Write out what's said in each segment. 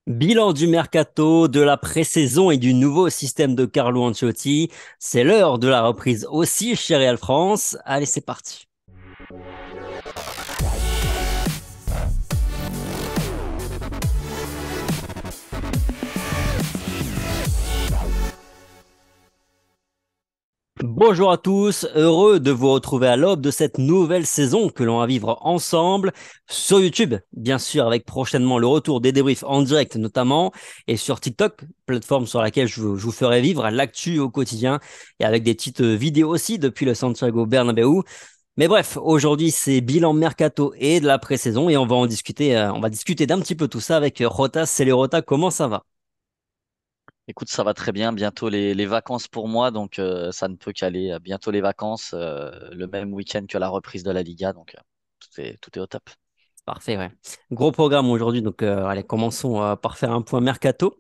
Bilan du mercato, de la pré-saison et du nouveau système de Carlo Ancelotti. C'est l'heure de la reprise aussi chez Real France. Allez, c'est parti. Bonjour à tous, heureux de vous retrouver à l'aube de cette nouvelle saison que l'on va vivre ensemble sur YouTube, bien sûr, avec prochainement le retour des débriefs en direct notamment, et sur TikTok, plateforme sur laquelle je vous ferai vivre l'actu au quotidien, et avec des petites vidéos aussi depuis le Santiago Bernabéu. Mais bref, aujourd'hui c'est bilan mercato et de la pré-saison, et on va en discuter, on va discuter d'un petit peu tout ça avec Rota. C'est les Rota, comment ça va? Écoute, ça va très bien. Bientôt les vacances pour moi, donc ça ne peut qu'aller. Bientôt les vacances, le même week-end que la reprise de la Liga, donc tout est au top. Parfait, ouais. Gros programme aujourd'hui, donc allez, commençons par faire un point mercato.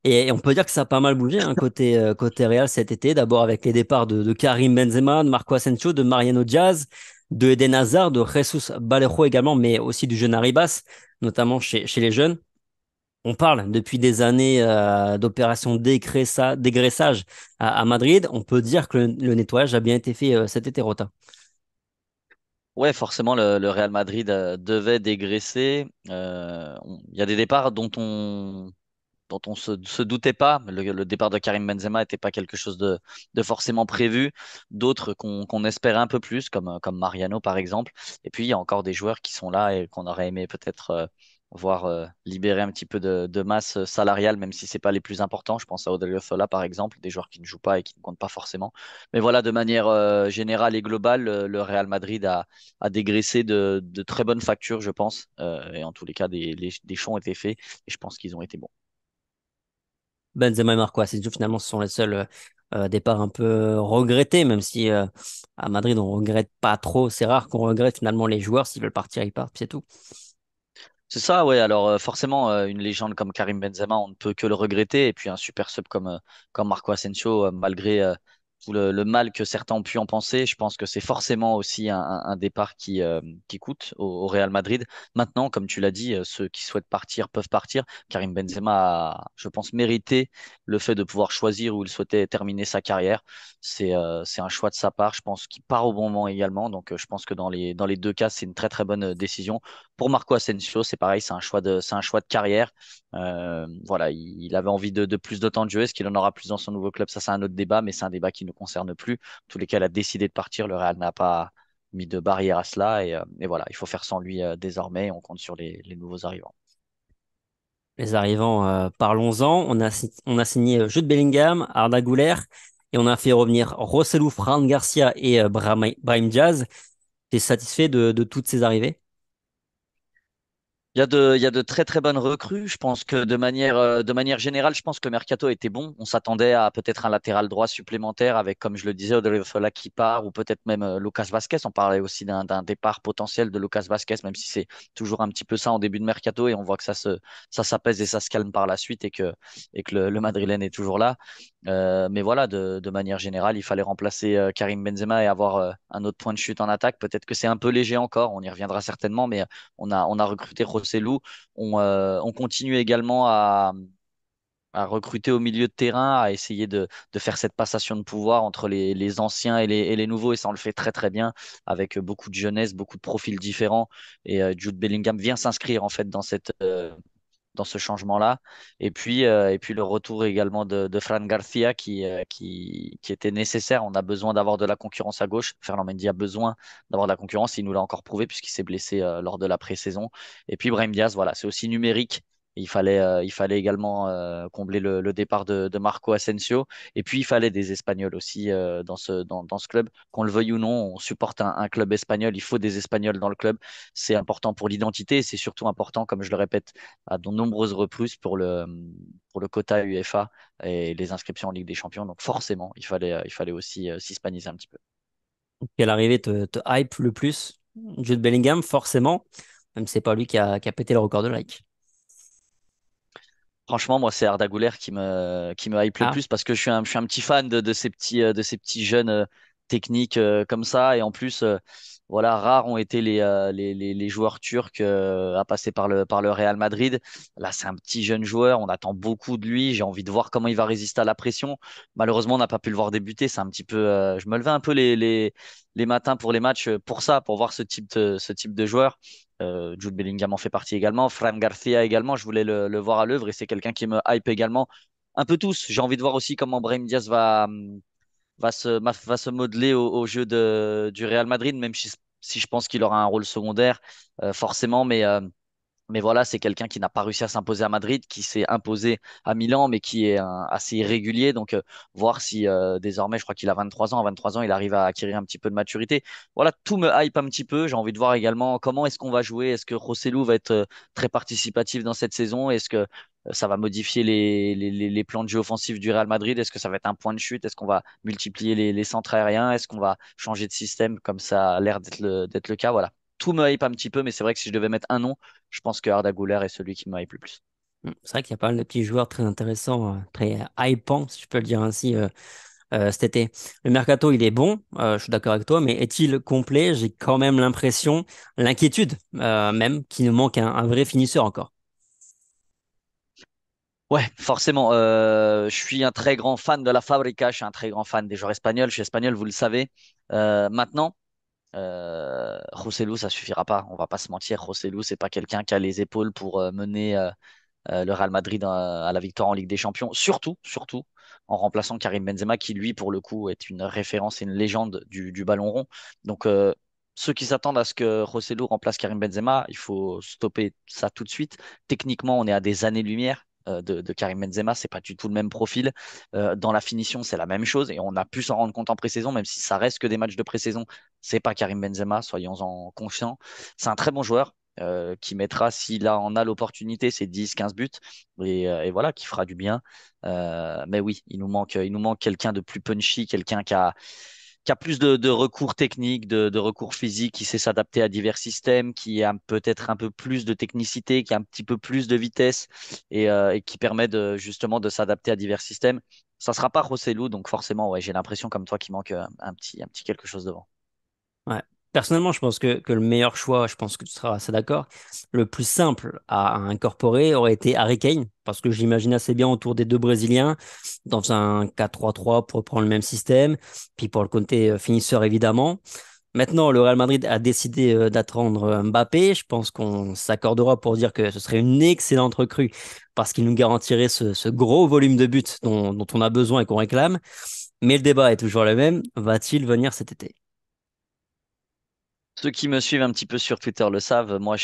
Et on peut dire que ça a pas mal bougé hein, côté Real cet été. D'abord avec les départs de Karim Benzema, de Marco Asensio, de Mariano Diaz, de Eden Hazard, de Jesus Vallejo également, mais aussi du jeune Arribas, notamment chez les jeunes. On parle depuis des années d'opération dégraissage à Madrid. On peut dire que le nettoyage a bien été fait cet été, Rota. Ouais, forcément, le Real Madrid devait dégraisser. Il y a des départs dont on se doutait pas. Le départ de Karim Benzema n'était pas quelque chose de forcément prévu. D'autres qu'on espérait un peu plus, comme Mariano par exemple. Et puis il y a encore des joueurs qui sont là et qu'on aurait aimé peut-être voir libérer un petit peu de masse salariale, même si c'est pas les plus importants. Je pense à Odriozola par exemple, des joueurs qui ne jouent pas et qui ne comptent pas forcément. Mais voilà, de manière générale et globale, le Real Madrid a dégraissé de très bonnes factures, je pense. Et en tous les cas, des choix ont été faits et je pense qu'ils ont été bons. Benzema et Marco Asensio, finalement, ce sont les seuls départs un peu regrettés, même si à Madrid, on regrette pas trop. C'est rare qu'on regrette finalement les joueurs. S'ils veulent partir, ils partent, puis c'est tout. C'est ça, ouais. Alors forcément, une légende comme Karim Benzema, on ne peut que le regretter. Et puis un super sub comme Marco Asensio, malgré tout le mal que certains ont pu en penser, je pense que c'est forcément aussi un départ qui coûte au Real Madrid. Maintenant, comme tu l'as dit, ceux qui souhaitent partir peuvent partir. Karim Benzema a, je pense, mérité le fait de pouvoir choisir où il souhaitait terminer sa carrière. C'est un choix de sa part. Je pense qu'il part au bon moment également. Donc je pense que dans les deux cas, c'est une très très bonne décision. Pour Marco Asensio, c'est pareil, c'est un choix de carrière. Voilà, il avait envie de plus de temps de jeu. Est-ce qu'il en aura plus dans son nouveau club? Ça, c'est un autre débat, mais c'est un débat qui ne nous concerne plus. En tous les cas, il a décidé de partir. Le Real n'a pas mis de barrière à cela. Et voilà, il faut faire sans lui désormais. On compte sur les nouveaux arrivants. Les arrivants, parlons-en. On a signé Jude Bellingham, Arda Güler, et on a fait revenir Rossellou, Fran Garcia et Brahim Diaz. T'es satisfait de toutes ces arrivées? Il y a de très très bonnes recrues. Je pense que de manière générale, je pense que le mercato était bon. On s'attendait à peut-être un latéral droit supplémentaire avec, comme je le disais, Odriozola qui part ou peut-être même Lucas Vasquez. On parlait aussi d'un départ potentiel de Lucas Vasquez, même si c'est toujours un petit peu ça en début de mercato et on voit que ça s'apaise et ça se calme par la suite et que le Madrilène est toujours là. Mais voilà, de manière générale, il fallait remplacer Karim Benzema et avoir un autre point de chute en attaque. Peut-être que c'est un peu léger encore, on y reviendra certainement, mais on a recruté Rossellou. On continue également à recruter au milieu de terrain, à essayer de faire cette passation de pouvoir entre les anciens et les nouveaux. Et ça, on le fait très très bien avec beaucoup de jeunesse, beaucoup de profils différents. Et Jude Bellingham vient s'inscrire en fait dans ce changement-là. Et puis le retour également de Fran Garcia qui était nécessaire. On a besoin d'avoir de la concurrence à gauche. Fernand Mendy a besoin d'avoir de la concurrence. Il nous l'a encore prouvé puisqu'il s'est blessé lors de la pré-saison. Et puis Brahim Diaz, voilà, c'est aussi numérique. Il fallait également combler le départ de Marco Asensio. Et puis, il fallait des Espagnols aussi dans ce club. Qu'on le veuille ou non, on supporte un club espagnol. Il faut des Espagnols dans le club. C'est important pour l'identité. C'est surtout important, comme je le répète, à de nombreuses reprises pour le quota UEFA et les inscriptions en Ligue des Champions. Donc forcément, il fallait aussi s'hispaniser un petit peu. Quelle arrivée te hype le plus? Jude Bellingham, forcément, même si c'est pas lui qui a pété le record de like. Franchement, moi, c'est Arda Güler qui me hype le Ah, plus parce que je suis un petit fan de ces petits jeunes. technique comme ça. Et en plus, voilà, rares ont été les joueurs turcs à passer par le Real Madrid. Là, c'est un petit jeune joueur, on attend beaucoup de lui. J'ai envie de voir comment il va résister à la pression. Malheureusement, on n'a pas pu le voir débuter. C'est un petit peu, je me levais un peu les matins pour les matchs pour ça, pour voir ce type de joueur. Jude Bellingham en fait partie également. Fran Garcia également, je voulais le voir à l'œuvre et c'est quelqu'un qui me hype également. Un peu tous. J'ai envie de voir aussi comment Brahim Diaz va se modeler au jeu du Real Madrid, même si je pense qu'il aura un rôle secondaire, forcément. Mais voilà, c'est quelqu'un qui n'a pas réussi à s'imposer à Madrid, qui s'est imposé à Milan, mais qui est assez irrégulier. Donc, voir si désormais, je crois qu'il a 23 ans, à 23 ans, il arrive à acquérir un petit peu de maturité. Voilà, tout me hype un petit peu. J'ai envie de voir également comment est-ce qu'on va jouer. Est-ce que Rosselló va être très participatif dans cette saison? Est-ce que ça va modifier les plans de jeu offensifs du Real Madrid? Est-ce que ça va être un point de chute? Est-ce qu'on va multiplier les centres aériens? Est-ce qu'on va changer de système comme ça a l'air d'être le cas? Voilà. Tout me hype un petit peu, mais c'est vrai que si je devais mettre un nom, je pense que Arda Güler est celui qui me hype le plus. C'est vrai qu'il y a pas mal de petits joueurs très intéressants, très hypants, si je peux le dire ainsi, cet été. Le mercato, il est bon, je suis d'accord avec toi, mais est-il complet? J'ai quand même l'impression, l'inquiétude même, qu'il nous manque un vrai finisseur encore. Ouais, forcément. Je suis un très grand fan de la Fabrica. Je suis un très grand fan des joueurs espagnols. Je suis espagnol, vous le savez. Maintenant, Joselu, ça suffira pas. On va pas se mentir. Joselu, c'est pas quelqu'un qui a les épaules pour mener le Real Madrid à la victoire en Ligue des Champions. Surtout en remplaçant Karim Benzema, qui lui, pour le coup, est une référence et une légende du ballon rond. Donc, ceux qui s'attendent à ce que Joselu remplace Karim Benzema, il faut stopper ça tout de suite. Techniquement, on est à des années-lumière de Karim Benzema, c'est pas du tout le même profil. Dans la finition, c'est la même chose et on a pu s'en rendre compte en pré-saison, même si ça reste que des matchs de pré-saison, c'est pas Karim Benzema, soyons-en conscients. C'est un très bon joueur qui mettra, s'il en a l'opportunité, ses 10-15 buts et voilà, qui fera du bien. Mais oui, il nous manque quelqu'un de plus punchy, quelqu'un qui a plus de recours techniques, de recours physiques, qui sait s'adapter à divers systèmes, qui a peut-être un peu plus de technicité, qui a un petit peu plus de vitesse et qui permet justement de s'adapter à divers systèmes. Ça sera pas Rosselló, donc forcément, ouais, j'ai l'impression comme toi qu'il manque un petit quelque chose devant. Ouais. Personnellement, je pense que le meilleur choix, je pense que tu seras assez d'accord, le plus simple à incorporer aurait été Harry Kane, parce que j'imagine assez bien autour des deux Brésiliens, dans un 4-3-3 pour reprendre le même système, puis pour le côté finisseur évidemment. Maintenant, le Real Madrid a décidé d'attendre Mbappé. Je pense qu'on s'accordera pour dire que ce serait une excellente recrue parce qu'il nous garantirait ce gros volume de buts dont on a besoin et qu'on réclame. Mais le débat est toujours le même. Va-t-il venir cet été? Ceux qui me suivent un petit peu sur Twitter le savent, moi je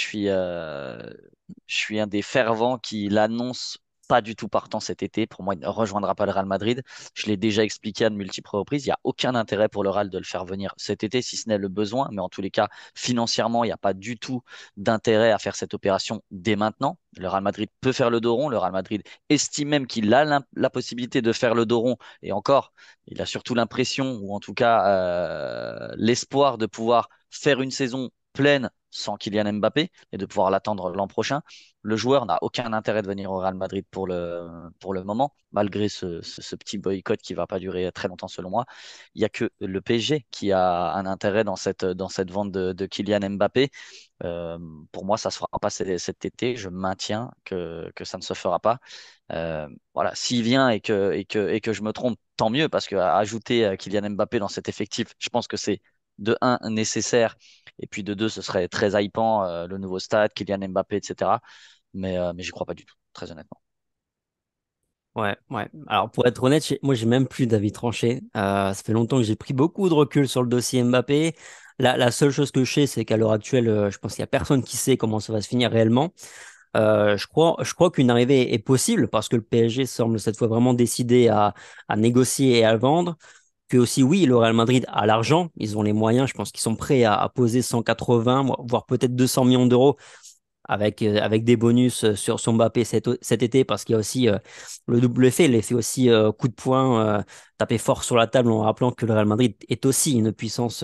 suis un des fervents qui l'annonce pas du tout partant cet été. Pour moi, il ne rejoindra pas le Real Madrid. Je l'ai déjà expliqué à de multiples reprises. Il n'y a aucun intérêt pour le Real de le faire venir cet été, si ce n'est le besoin. Mais en tous les cas, financièrement, il n'y a pas du tout d'intérêt à faire cette opération dès maintenant. Le Real Madrid peut faire le dos rond. Le Real Madrid estime même qu'il a la possibilité de faire le dos rond. Et encore, il a surtout l'impression, ou en tout cas l'espoir de pouvoir faire une saison pleine sans Kylian Mbappé et de pouvoir l'attendre l'an prochain. Le joueur n'a aucun intérêt de venir au Real Madrid pour le moment, malgré ce petit boycott qui va pas durer très longtemps selon moi. Il n'y a que le PSG qui a un intérêt dans cette vente de Kylian Mbappé. Euh, pour moi, ça se fera pas cet été. Je maintiens que ça ne se fera pas. Voilà, s'il vient et que je me trompe, tant mieux, parce que ajouter Kylian Mbappé dans cet effectif, je pense que c'est de un nécessaire, et puis de deux, ce serait très hypant, le nouveau stade, Kylian Mbappé, etc. Mais j'y crois pas du tout, très honnêtement. Ouais, ouais. Alors pour être honnête, moi j'ai même plus d'avis tranché. Ça fait longtemps que j'ai pris beaucoup de recul sur le dossier Mbappé. La seule chose que je sais, c'est qu'à l'heure actuelle, je pense qu'il y a personne qui sait comment ça va se finir réellement. Je crois qu'une arrivée est possible parce que le PSG semble cette fois vraiment décidé à négocier et à vendre. Que aussi, oui, le Real Madrid a l'argent, ils ont les moyens, je pense qu'ils sont prêts à poser 180, voire peut-être 200 millions d'euros avec des bonus sur son Mbappé cet été, parce qu'il y a aussi le double effet, l'effet aussi coup de poing, taper fort sur la table en rappelant que le Real Madrid est aussi une puissance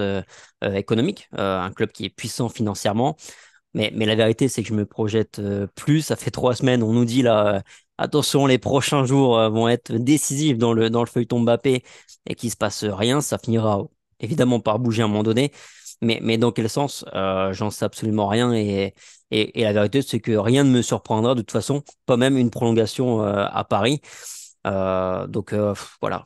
économique, un club qui est puissant financièrement. Mais la vérité, c'est que je me projette plus. Ça fait 3 semaines, on nous dit là, attention, les prochains jours vont être décisifs dans le feuilleton Mbappé et qu'il se passe rien, ça finira. évidemment par bouger à un moment donné, mais dans quel sens, j'en sais absolument rien. Et la vérité, c'est que rien ne me surprendra de toute façon, pas même une prolongation à Paris. Voilà,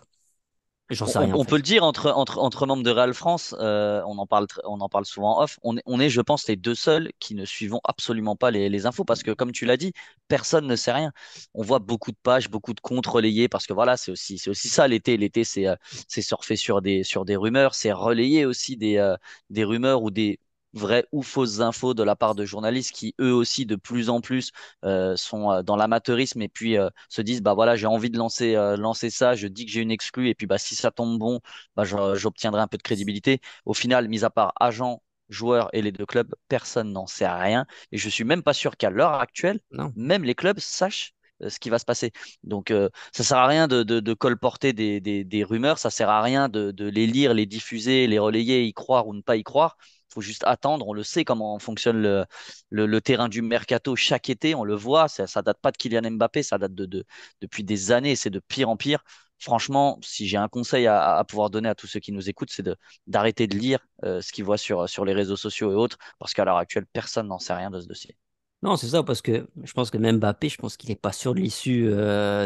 j'en sais rien en On peut le fait. dire entre membres de Real France, on en parle souvent en off. On est, je pense, les deux seuls qui ne suivons absolument pas les infos parce que, comme tu l'as dit, personne ne sait rien. On voit beaucoup de pages, beaucoup de comptes relayés parce que voilà, c'est aussi ça l'été. L'été, c'est surfer sur des rumeurs, c'est relayer aussi des rumeurs ou des vraies ou fausses infos de la part de journalistes qui, eux aussi, de plus en plus, sont dans l'amateurisme et puis se disent bah voilà j'ai envie de lancer ça, je dis que j'ai une exclue et puis bah si ça tombe bon bah j'obtiendrai un peu de crédibilité. Au final, mis à part agent, joueur et les deux clubs, personne n'en sait rien et je suis même pas sûr qu'à l'heure actuelle Non. même les clubs sachent ce qui va se passer. Donc ça sert à rien de colporter des rumeurs, ça sert à rien de les lire, les diffuser, les relayer, y croire ou ne pas y croire. Il faut juste attendre. On le sait comment fonctionne le terrain du mercato chaque été, on le voit, ça date pas de Kylian Mbappé, ça date depuis des années, c'est de pire en pire. Franchement, si j'ai un conseil à pouvoir donner à tous ceux qui nous écoutent, c'est d'arrêter de lire ce qu'ils voient sur les réseaux sociaux et autres, parce qu'à l'heure actuelle, personne n'en sait rien de ce dossier. Non, c'est ça, parce que je pense que même Mbappé, je pense qu'il n'est pas sûr de l'issue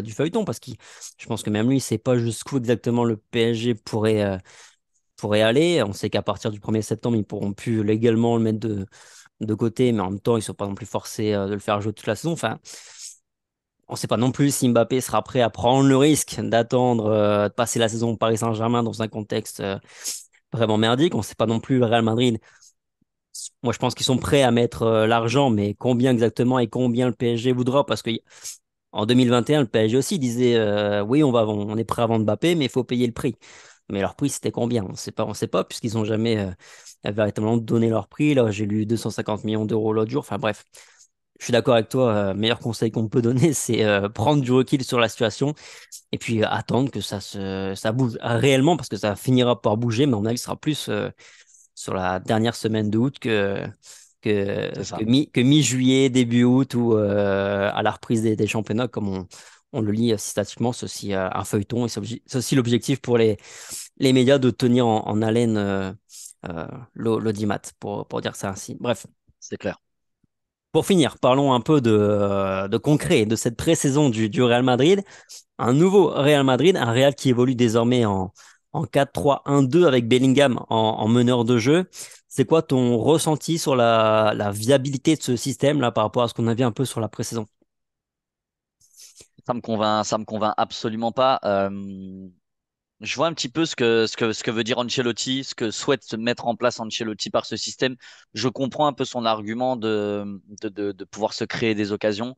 du feuilleton, parce que je pense que même lui, il ne sait pas jusqu'où exactement le PSG pourrait aller. On sait qu'à partir du 1er septembre, ils pourront plus légalement le mettre de côté, mais en même temps, ils ne sont pas non plus forcés de le faire jouer toute la saison. Enfin, on ne sait pas non plus si Mbappé sera prêt à prendre le risque d'attendre de passer la saison au Paris Saint-Germain dans un contexte vraiment merdique. On ne sait pas non plus le Real Madrid. Moi, je pense qu'ils sont prêts à mettre l'argent, mais combien exactement et combien le PSG voudra? Parce que en 2021, le PSG aussi disait oui, on est prêt à vendre Mbappé, mais il faut payer le prix. Mais leur prix, c'était combien? On sait pas, puisqu'ils n'ont jamais véritablement donné leur prix. Là, j'ai lu 250 millions d'euros l'autre jour. Enfin bref, je suis d'accord avec toi. Meilleur conseil qu'on peut donner, c'est prendre du recul sur la situation et puis attendre que ça bouge réellement, parce que ça finira par bouger, mais à mon avis, ce sera plus sur la dernière semaine d'août C'est ça. que mi-juillet, début août ou à la reprise des championnats, comme on le lit systématiquement. C'est aussi un feuilleton et c'est aussi l'objectif pour les médias de tenir en haleine l'audimat, pour dire ça ainsi. Bref, C'est clair. pour finir, parlons un peu de concret, de cette pré-saison du Real Madrid. Un nouveau Real Madrid, un Real qui évolue désormais en 4-3-1-2 avec Bellingham en meneur de jeu. C'est quoi ton ressenti sur la viabilité de ce système-là par rapport à ce qu'on a vu un peu sur la pré-saison? Ça me convainc absolument pas. Je vois un petit peu ce que veut dire Ancelotti, ce que souhaite se mettre en place Ancelotti par ce système. Je comprends un peu son argument de pouvoir se créer des occasions.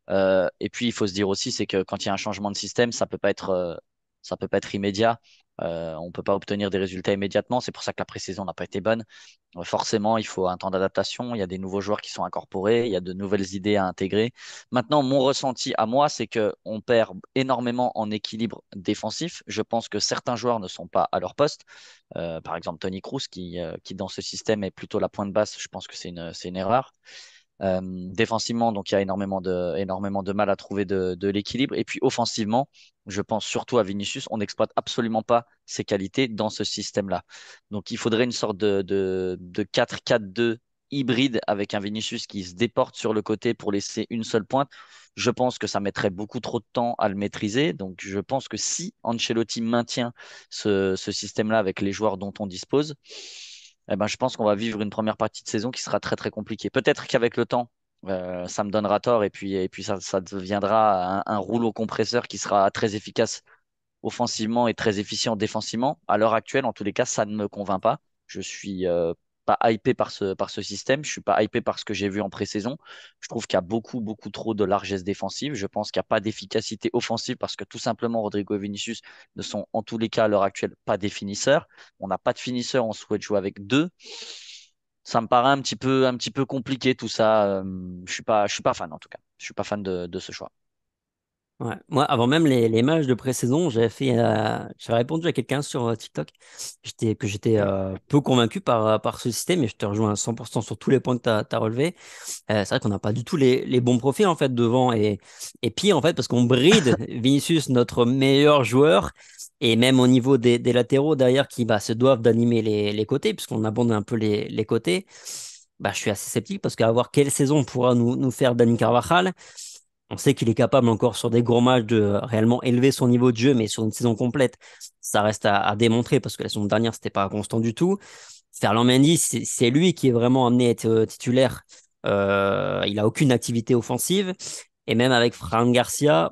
Et puis, il faut se dire aussi, c'est que quand il y a un changement de système, ça peut pas être immédiat. On peut pas obtenir des résultats immédiatement. C'est pour ça que la pré-saison n'a pas été bonne. Forcément, il faut un temps d'adaptation. Il y a des nouveaux joueurs qui sont incorporés. Il y a de nouvelles idées à intégrer. Maintenant, mon ressenti à moi, c'est que on perd énormément en équilibre défensif. Je pense que certains joueurs ne sont pas à leur poste. Par exemple, Tony Kroos, qui dans ce système est plutôt la pointe basse. Je pense que c'est une erreur. Défensivement, donc il y a énormément de mal à trouver de l'équilibre. Et puis offensivement, je pense surtout à Vinicius, on n'exploite absolument pas ses qualités dans ce système-là. Donc il faudrait une sorte de 4-4-2 hybride avec un Vinicius qui se déporte sur le côté pour laisser une seule pointe. Je pense que ça mettrait beaucoup trop de temps à le maîtriser. Donc je pense que si Ancelotti maintient ce système-là avec les joueurs dont on dispose, eh ben, je pense qu'on va vivre une première partie de saison qui sera très très compliquée. Peut-être qu'avec le temps, ça me donnera tort et puis ça deviendra un rouleau compresseur qui sera très efficace offensivement et très efficient défensivement. À l'heure actuelle, en tous les cas, ça ne me convainc pas. Je suis pas hypé par ce système. Je suis pas hypé par ce que j'ai vu en pré-saison. Je trouve qu'il y a beaucoup trop de largesse défensive. Je pense qu'il n'y a pas d'efficacité offensive parce que tout simplement, Rodrigo et Vinicius ne sont en tous les cas à l'heure actuelle pas des finisseurs. On n'a pas de finisseur, on souhaite jouer avec deux. Ça me paraît un petit peu compliqué tout ça. Je suis pas fan en tout cas. Je suis pas fan de ce choix. Ouais. Moi, avant même les matchs de pré-saison, j'avais répondu à quelqu'un sur TikTok que j'étais peu convaincu par ce système, et je te rejoins à 100% sur tous les points que tu as relevés. C'est vrai qu'on n'a pas du tout les bons profils en fait devant, et pire en fait parce qu'on bride Vinicius, notre meilleur joueur, Et même au niveau des latéraux derrière qui se doivent d'animer les côtés, puisqu'on abonde un peu les côtés, je suis assez sceptique parce qu'à voir quelle saison pourra nous faire Dani Carvajal. On sait qu'il est capable encore sur des gros matchs de réellement élever son niveau de jeu, mais sur une saison complète, ça reste à démontrer parce que la saison dernière, c'était pas constant du tout. Ferland Mendy, c'est lui qui est vraiment amené à être titulaire. Il a aucune activité offensive. Et même avec Fran Garcia,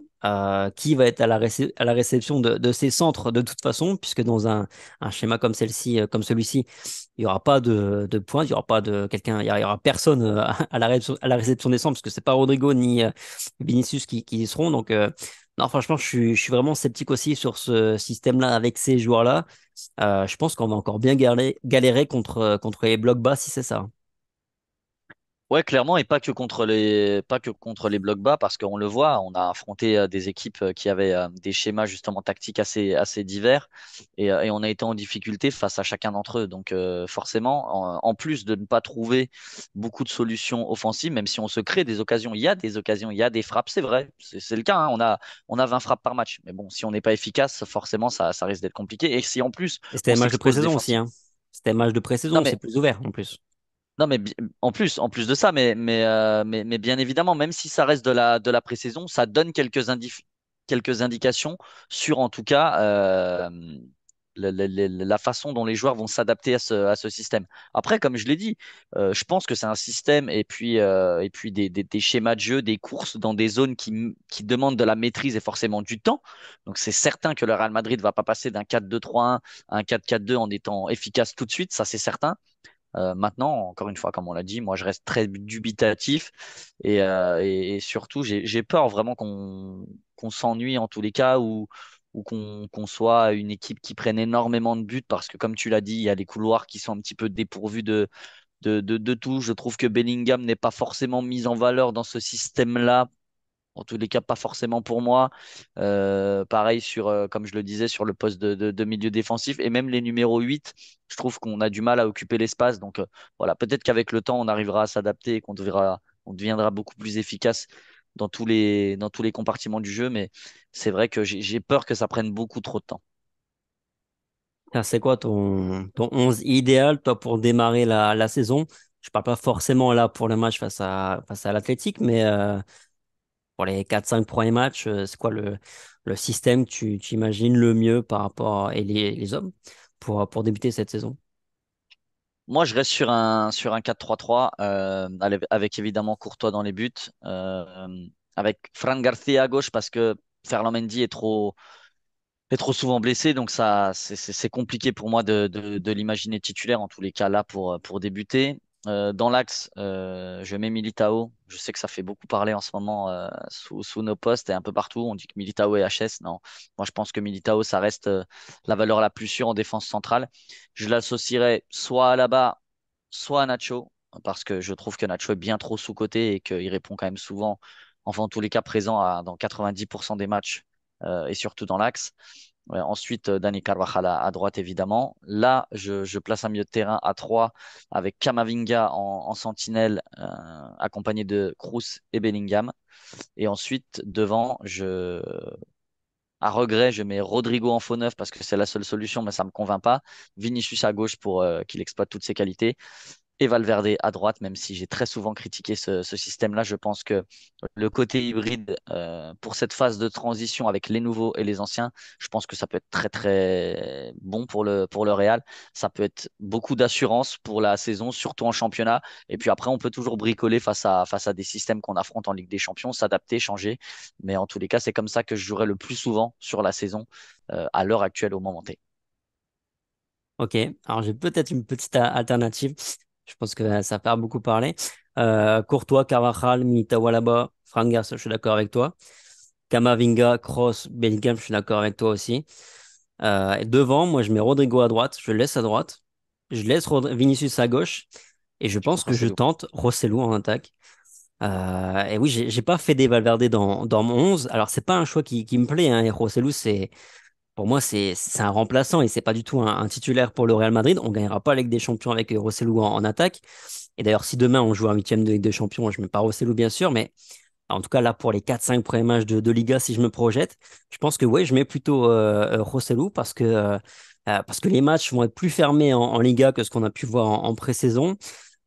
qui va être à la réception de ses centres de toute façon, puisque dans un schéma comme celle-ci, comme celui-ci, il n'y aura pas de pointe, il n'y aura pas de quelqu'un, il y aura personne à la réception des centres, parce que c'est pas Rodrigo ni Vinicius qui y seront. Donc, non, franchement, je suis vraiment sceptique aussi sur ce système-là avec ces joueurs-là. Je pense qu'on va encore bien galérer contre les blocs bas si c'est ça. Ouais, clairement, et pas que contre les blocs bas, parce qu'on le voit, on a affronté des équipes qui avaient des schémas justement tactiques assez divers, et on a été en difficulté face à chacun d'entre eux. Donc forcément, en plus de ne pas trouver beaucoup de solutions offensives, même si on se crée des occasions, il y a des frappes, c'est vrai, c'est le cas, hein, on a 20 frappes par match. Mais bon, si on n'est pas efficace, forcément, ça risque d'être compliqué. Et si en plus Et c'était on un match de s'expose pré-saison aussi, défensivement. hein. C'était un match de Non pré-saison, c'est mais plus ouvert en plus. non, mais en plus de ça, mais bien évidemment, même si ça reste de la pré-saison, ça donne quelques indications sur, en tout cas, la façon dont les joueurs vont s'adapter à ce système. Après, comme je l'ai dit, je pense que c'est un système et puis des schémas de jeu, des courses dans des zones qui demandent de la maîtrise et forcément du temps. Donc, c'est certain que le Real Madrid va pas passer d'un 4-2-3-1 à un 4-4-2 en étant efficace tout de suite, ça c'est certain. Maintenant, encore une fois, comme on l'a dit, moi je reste très dubitatif et surtout j'ai peur vraiment qu'on s'ennuie en tous les cas ou qu'on soit une équipe qui prenne énormément de buts parce que comme tu l'as dit, il y a les couloirs qui sont un petit peu dépourvus de tout. Je trouve que Bellingham n'est pas forcément mis en valeur dans ce système-là. En tous les cas, pas forcément pour moi. Pareil sur, comme je le disais, sur le poste de milieu défensif et même les numéros 8, je trouve qu'on a du mal à occuper l'espace. Donc voilà, peut-être qu'avec le temps, on arrivera à s'adapter et on deviendra beaucoup plus efficace dans tous les compartiments du jeu. Mais c'est vrai que j'ai peur que ça prenne beaucoup trop de temps. Tiens, c'est quoi ton 11 idéal, toi, pour démarrer la saison? Je parle pas forcément là pour le match face à l'Athletic, mais pour les 4-5 premiers matchs, c'est quoi le système que tu imagines le mieux par rapport et les hommes pour débuter cette saison? Moi, je reste sur un 4-3-3 avec évidemment Courtois dans les buts, avec Fran Garcia à gauche parce que Ferland Mendy est trop souvent blessé, donc ça, c'est compliqué pour moi de l'imaginer titulaire en tous les cas là pour débuter. Dans l'axe, je mets Militao. Je sais que ça fait beaucoup parler en ce moment sous nos postes et un peu partout. On dit que Militao est HS. Non, moi je pense que Militao, ça reste la valeur la plus sûre en défense centrale. Je l'associerais soit à Alaba, soit à Nacho, parce que je trouve que Nacho est bien trop sous-coté et qu'il répond quand même souvent, enfin en tous les cas présent dans 90% des matchs et surtout dans l'axe. Ouais, ensuite, Dani Carvajal à droite, évidemment. Là, je place un milieu de terrain à 3 avec Camavinga en sentinelle, accompagné de Kroos et Bellingham. Et ensuite, devant, à regret, je mets Rodrigo en faux neuf parce que c'est la seule solution, mais ça me convainc pas. Vinicius à gauche pour qu'il exploite toutes ses qualités et Valverde à droite, même si j'ai très souvent critiqué ce système-là. Je pense que le côté hybride pour cette phase de transition avec les nouveaux et les anciens, je pense que ça peut être très très bon pour le Real. Ça peut être beaucoup d'assurance pour la saison, surtout en championnat. Et puis après, on peut toujours bricoler face à des systèmes qu'on affronte en Ligue des Champions, s'adapter, changer. Mais en tous les cas, c'est comme ça que je jouerai le plus souvent sur la saison à l'heure actuelle au moment T. Ok, alors j'ai peut-être une petite alternative. Je pense que ça va faire beaucoup parler. Courtois, Carvajal, Militao Alaba, Fran Garcia, je suis d'accord avec toi. Camavinga, Kroos, Bellingham, je suis d'accord avec toi aussi. Et devant, moi, je mets Rodrigo à droite, je le laisse à droite. Je laisse Vinicius à gauche. Et je pense que je Rosselló. tente Rosselló en attaque. Et oui, j'ai pas fait des Valverde dans mon 11. Alors, c'est pas un choix qui me plaît, hein. Et Rosselló, pour moi, c'est un remplaçant et c'est pas du tout un titulaire pour le Real Madrid. On gagnera pas la Ligue des Champions avec Rosselló en attaque. Et d'ailleurs, si demain on joue un huitième de Ligue des Champions, je mets pas Rosselló bien sûr, mais En tout cas, là, pour les 4-5 premiers matchs de Liga, si je me projette, je pense que ouais, je mets plutôt Rosselló parce que les matchs vont être plus fermés en Liga que ce qu'on a pu voir en pré-saison.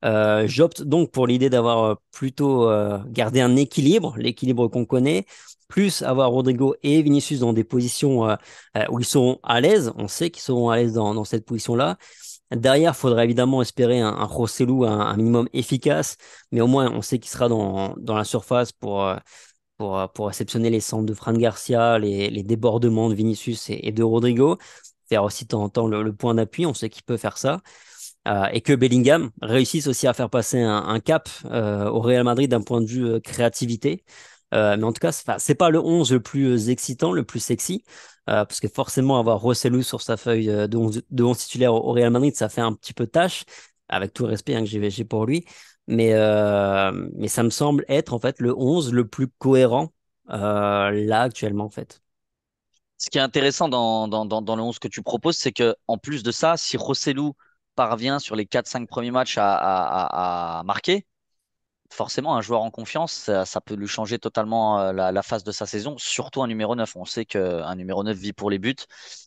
J'opte donc pour l'idée d'avoir plutôt gardé un équilibre, l'équilibre qu'on connaît, plus avoir Rodrigo et Vinicius dans des positions où ils seront à l'aise. On sait qu'ils seront à l'aise dans cette position-là. Derrière, il faudra évidemment espérer un Joselu un minimum efficace, mais au moins on sait qu'il sera dans la surface pour réceptionner les centres de Fran Garcia, les débordements de Vinicius et de Rodrigo, faire aussi de temps en temps le point d'appui, on sait qu'il peut faire ça. Et que Bellingham réussisse aussi à faire passer un cap au Real Madrid d'un point de vue créativité. Mais en tout cas, c'est pas le 11 le plus excitant, le plus sexy, parce que forcément, avoir Rosselló sur sa feuille de 11 titulaire au Real Madrid, ça fait un petit peu tâche, avec tout le respect hein, que j'ai pour lui. Mais ça me semble être en fait le 11 le plus cohérent là actuellement en fait. Ce qui est intéressant dans le 11 que tu proposes, c'est que en plus de ça, si Rosselló parvient sur les 4-5 premiers matchs à marquer, forcément, un joueur en confiance, ça peut lui changer totalement la phase de sa saison, surtout un numéro 9. On sait qu'un numéro 9 vit pour les buts.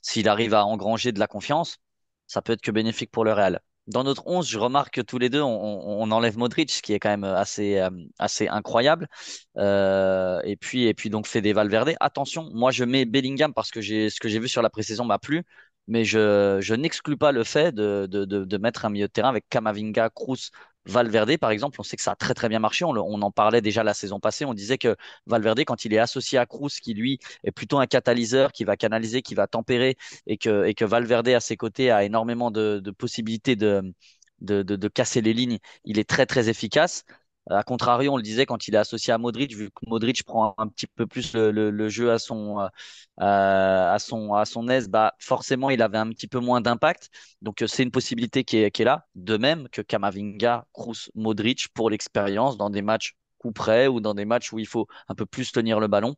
S'il arrive à engranger de la confiance, ça peut être que bénéfique pour le Real. Dans notre 11, je remarque que tous les deux, on enlève Modric, ce qui est quand même assez incroyable. Et puis donc Fede Valverde. Attention, moi je mets Bellingham parce que ce que j'ai vu sur la pré-saison m'a plu, mais je n'exclus pas le fait de mettre un milieu de terrain avec Camavinga, Kroos, Valverde, par exemple. On sait que ça a très très bien marché. On en parlait déjà la saison passée. On disait que Valverde, quand il est associé à Kroos, qui lui est plutôt un catalyseur, qui va canaliser, qui va tempérer, et que Valverde à ses côtés a énormément de possibilités de casser les lignes, il est très très efficace. A contrario, on le disait quand il est associé à Modric, vu que Modric prend un petit peu plus le jeu à son aise, bah forcément il avait un petit peu moins d'impact. Donc c'est une possibilité qui est là. De même que Kamavinga, Kroos, Modric pour l'expérience dans des matchs coup près ou dans des matchs où il faut un peu plus tenir le ballon.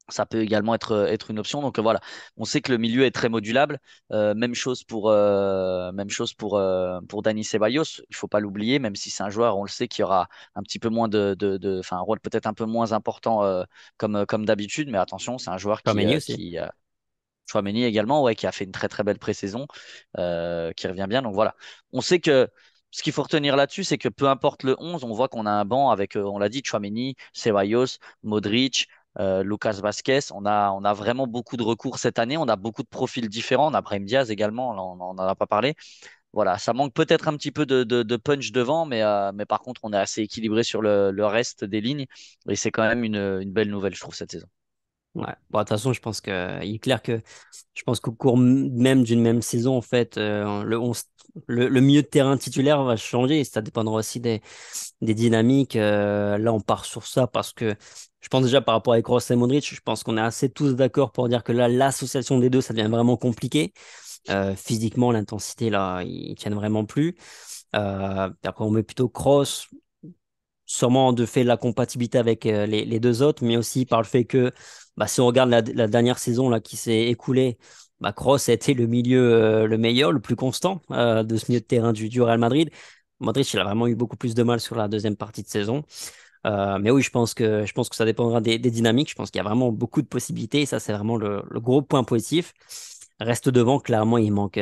Ça peut également être une option. Donc voilà, on sait que le milieu est très modulable. Même chose pour Dani Ceballos. Il faut pas l'oublier, même si c'est un joueur, on le sait, qui aura un petit peu moins enfin un rôle peut-être un peu moins important comme d'habitude. Mais attention, c'est un joueur qui, Chouameni euh, aussi. qui Chouameni également, ouais, qui a fait une très très belle pré-saison, qui revient bien. Donc voilà, on sait que ce qu'il faut retenir là-dessus, c'est que peu importe le 11, on voit qu'on a un banc avec, on l'a dit, Chouameni, Ceballos, Modric, Lucas Vasquez. On a vraiment beaucoup de recours cette année. On a beaucoup de profils différents. On a Brahim Diaz également, là, on n'en a pas parlé. Voilà, ça manque peut-être un petit peu de punch devant, mais par contre, on est assez équilibré sur le reste des lignes. Et c'est quand même une belle nouvelle, je trouve, cette saison. Ouais. Bon, de toute façon, je pense que il est clair que je pense qu'au cours même d'une même saison, en fait, le milieu de terrain titulaire va changer. Ça dépendra aussi des dynamiques. Là, on part sur ça parce que je pense déjà par rapport à Kroos et Modric, je pense qu'on est assez tous d'accord pour dire que là, l'association des deux, ça devient vraiment compliqué. Physiquement, l'intensité, là, ils tiennent vraiment plus. Puis après, on met plutôt Kroos, sûrement de fait la compatibilité avec les deux autres, mais aussi par le fait que bah, si on regarde la dernière saison là, qui s'est écoulée, bah, Kroos a été le milieu le meilleur, le plus constant de ce milieu de terrain du Real Madrid. Modric, il a vraiment eu beaucoup plus de mal sur la deuxième partie de saison. Mais oui, je pense que ça dépendra des dynamiques. Je pense qu'il y a vraiment beaucoup de possibilités et ça, c'est vraiment le gros point positif. Reste devant, clairement, il manque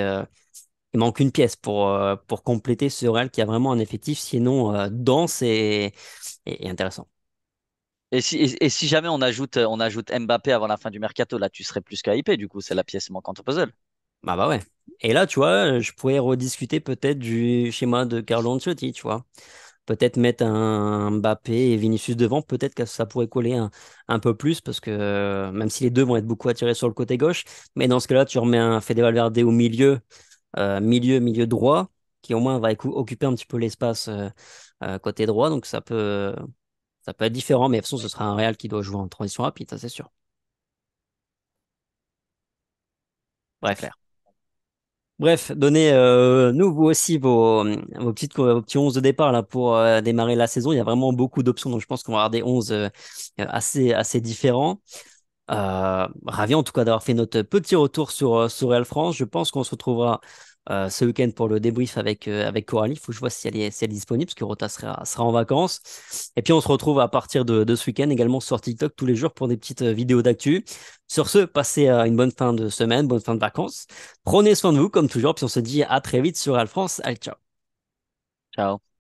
une pièce pour compléter ce Real qui a vraiment un effectif, sinon dense et intéressant. Et si jamais on ajoute Mbappé avant la fin du mercato, là, tu serais plus qu'hypé, du coup, c'est la pièce manquante au puzzle. Bah ouais. Et là, tu vois, je pourrais rediscuter peut-être du schéma de Carlo Ancelotti, tu vois. Peut-être mettre un Mbappé et Vinicius devant, peut-être que ça pourrait coller un peu plus, parce que même si les deux vont être beaucoup attirés sur le côté gauche, mais dans ce cas-là, tu remets un Fede Valverde au milieu, milieu droit, qui au moins va occuper un petit peu l'espace côté droit, donc ça peut être différent, mais de toute façon, ce sera un Real qui doit jouer en transition rapide, ça c'est sûr. C'est Bref. clair. Bref, donnez nous vous aussi vos petits 11 de départ là pour démarrer la saison. Il y a vraiment beaucoup d'options, donc je pense qu'on va avoir des 11 assez différents. Ravi en tout cas d'avoir fait notre petit retour sur Real France. Je pense qu'on se retrouvera ce week-end pour le débrief avec Coralie. Il faut que je vois si elle est disponible, parce que Rota sera en vacances. Et puis on se retrouve à partir de ce week-end également sur TikTok tous les jours pour des petites vidéos d'actu. Sur ce, passez une bonne fin de semaine, bonne fin de vacances. Prenez soin de vous comme toujours, puis on se dit à très vite sur Al France. Allez, ciao. Ciao.